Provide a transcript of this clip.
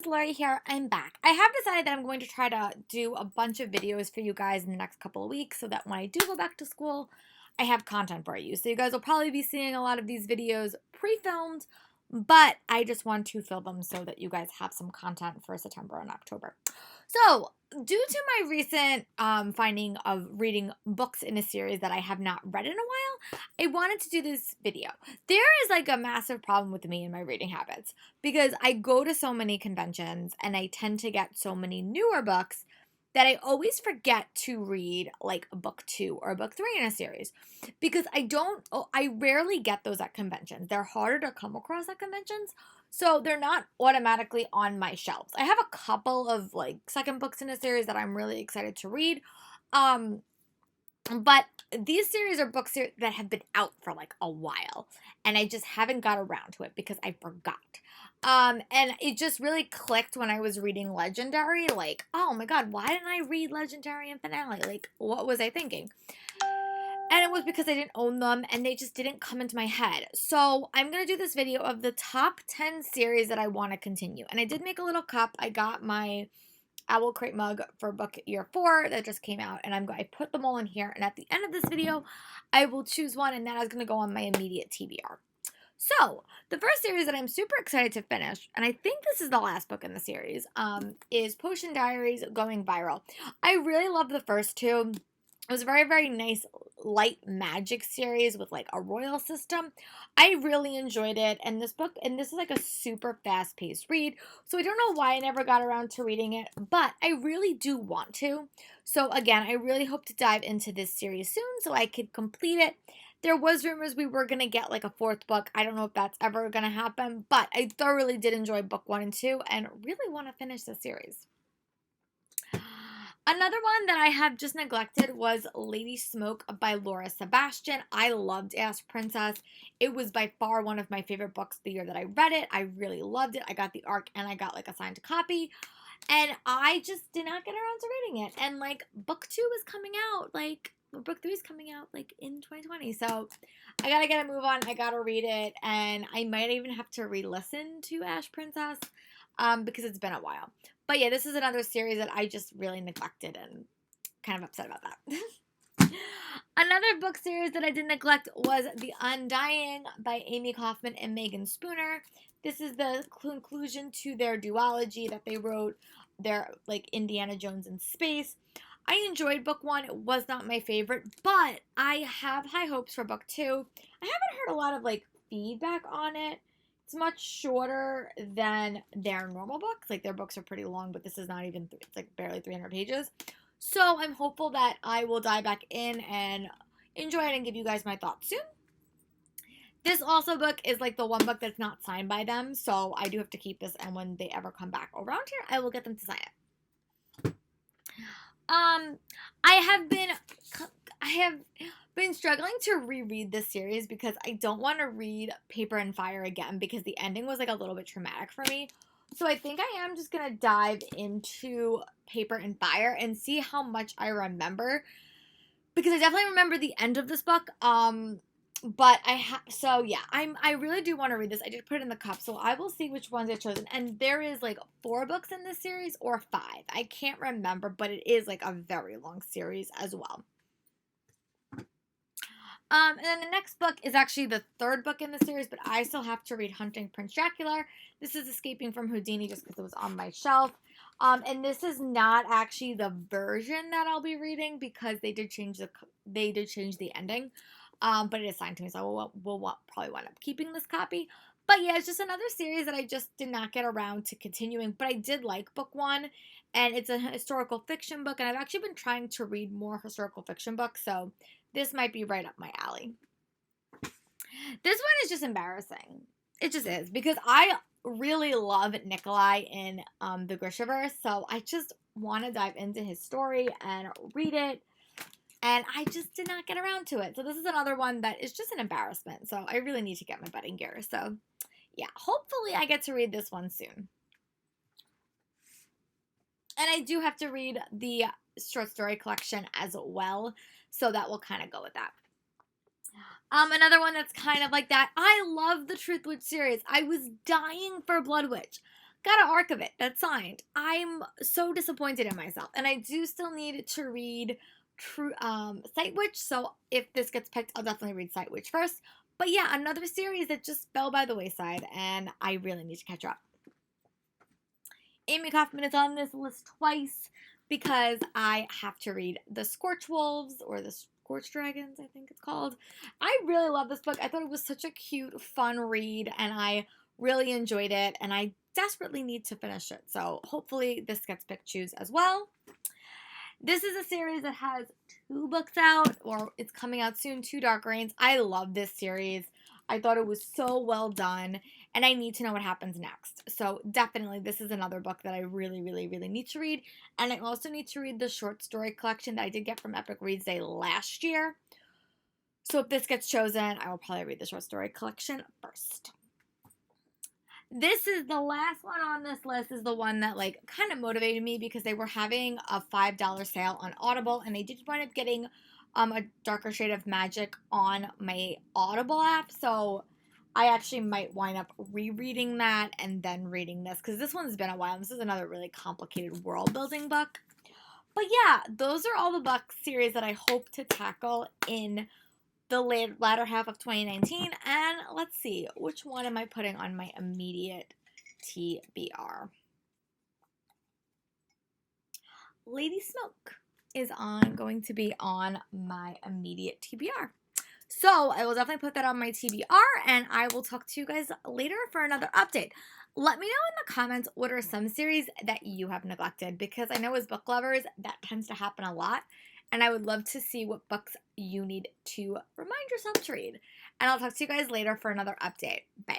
Lori here. I'm back. I have decided that I'm going to try to do a bunch of videos for you guys in the next couple of weeks so that when I do go back to school, I have content for you. So you guys will probably be seeing a lot of these videos pre-filmed, but I just want to film them so that you guys have some content for September and October. So, due to my recent finding of reading books in a series that I have not read in a while, I wanted to do this video. There is like a massive problem with me and my reading habits because I go to so many conventions and I tend to get so many newer books that I always forget to read like book 2 or book 3 in a series because I rarely get those at conventions. They're harder to come across at conventions. So they're not automatically on my shelves. I have a couple of like second books in a series that I'm really excited to read. Um, but these series are books that have been out for like a while, and I just haven't got around to it because I forgot. And it just really clicked when I was reading Legendary. Like, oh my God, why didn't I read Legendary and Finale? Like, what was I thinking? And it was because I didn't own them and they just didn't come into my head. So I'm going to do this video of the top 10 series that I want to continue. And I did make a little cup. I got my Owl Crate mug for book year 4 that just came out. And I put them all in here. And at the end of this video, I will choose one and that is going to go on my immediate TBR. So, the first series that I'm super excited to finish, and I think this is the last book in the series, is Potion Diaries Going Viral. I really love the first two. It was a very, very nice light magic series with like a royal system. I really enjoyed it. And this is like a super fast paced read. So I don't know why I never got around to reading it, but I really do want to. So again, I really hope to dive into this series soon so I could complete it. There was rumors we were going to get like a 4th book. I don't know if that's ever going to happen, but I thoroughly did enjoy book 1 and 2 and really want to finish the series. Another one that I have just neglected was Lady Smoke by Laura Sebastian. I loved Ash Princess. It was by far one of my favorite books the year that I read it. I really loved it. I got the ARC and I got like a signed copy. And I just did not get around to reading it. And like book 2 is coming out, like book 3 is coming out like in 2020. So I gotta get a move on. I gotta read it. And I might even have to re-listen to Ash Princess because it's been a while. But yeah, this is another series that I just really neglected and kind of upset about that. Another book series that I did neglect was The Undying by Amie Kaufman and Megan Spooner. This is the conclusion to their duology that they wrote, their like Indiana Jones in space. I enjoyed book 1. It was not my favorite, but I have high hopes for book 2. I haven't heard a lot of like feedback on it. It's much shorter than their normal books. Like their books are pretty long, but this is not even, it's like barely 300 pages. So I'm hopeful that I will dive back in and enjoy it and give you guys my thoughts soon. This also book is like the one book that's not signed by them, so I do have to keep this, and when they ever come back around here, I will get them to sign it. I have been struggling to reread this series because I don't want to read Paper and Fire again because the ending was like a little bit traumatic for me. So I think I am just going to dive into Paper and Fire and see how much I remember because I definitely remember the end of this book. But I really do want to read this. I did put it in the cup, so I will see which ones I've chosen. And there is like 4 books in this series or 5. I can't remember, but it is like a very long series as well. And then the next book is actually the 3rd book in the series, but I still have to read Hunting Prince Dracula. This is Escaping from Houdini just because it was on my shelf. And this is not actually the version that I'll be reading because they did change the ending. But it is signed to me, so we'll probably wind up keeping this copy. But yeah, it's just another series that I just did not get around to continuing. But I did like book 1, and it's a historical fiction book, and I've actually been trying to read more historical fiction books, so this might be right up my alley. This one is just embarrassing. It just is, because I really love Nikolai in the Grishaverse, so I just want to dive into his story and read it. And I just did not get around to it. So this is another one that is just an embarrassment. So I really need to get my butt in gear. So yeah, hopefully I get to read this one soon. And I do have to read the short story collection as well. So that will kind of go with that. Another one that's kind of like that. I love the Truth Witch series. I was dying for Blood Witch. got an arc of it that's signed. I'm so disappointed in myself, and I do still need to read Sight Witch. So if this gets picked, I'll definitely read Sight Witch first. But yeah, another series that just fell by the wayside, and I really need to catch up. Amie Kaufman is on this list twice because I have to read The Scorch Wolves, or The Scorch Dragons, I think it's called. I really love this book. I thought it was such a cute, fun read, and I really enjoyed it, and I desperately need to finish it. So hopefully this gets picked choose as well. This is a series that has 2 books out, or it's coming out soon, 2 Dark Reins. I love this series. I thought it was so well done, and I need to know what happens next. So definitely this is another book that I really, really, really need to read. And I also need to read the short story collection that I did get from Epic Reads Day last year. So if this gets chosen, I will probably read the short story collection first. This is the last one on this list, is the one that like kind of motivated me because they were having a $5 sale on Audible, and they did wind up getting a Darker Shade of Magic on my Audible app. So I actually might wind up rereading that and then reading this, because this one's been a while. This is another really complicated world building book. But yeah, those are all the book series that I hope to tackle in the latter half of 2019, and let's see, which one am I putting on my immediate TBR? Lady Smoke is going to be on my immediate TBR. So I will definitely put that on my TBR, and I will talk to you guys later for another update. Let me know in the comments what are some series that you have neglected, because I know as book lovers that tends to happen a lot. And I would love to see what books you need to remind yourself to read. And I'll talk to you guys later for another update. Bye.